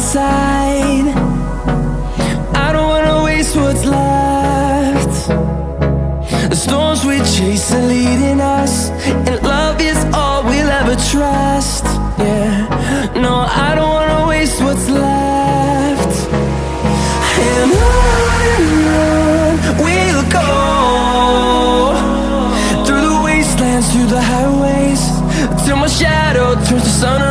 side. I don't wanna waste what's left. The storms we chase are leading us, and love is all we'll ever trust. Yeah, no, I don't wanna waste what's left. And on we'll go, through the wastelands, through the highways, till my shadow turns to sun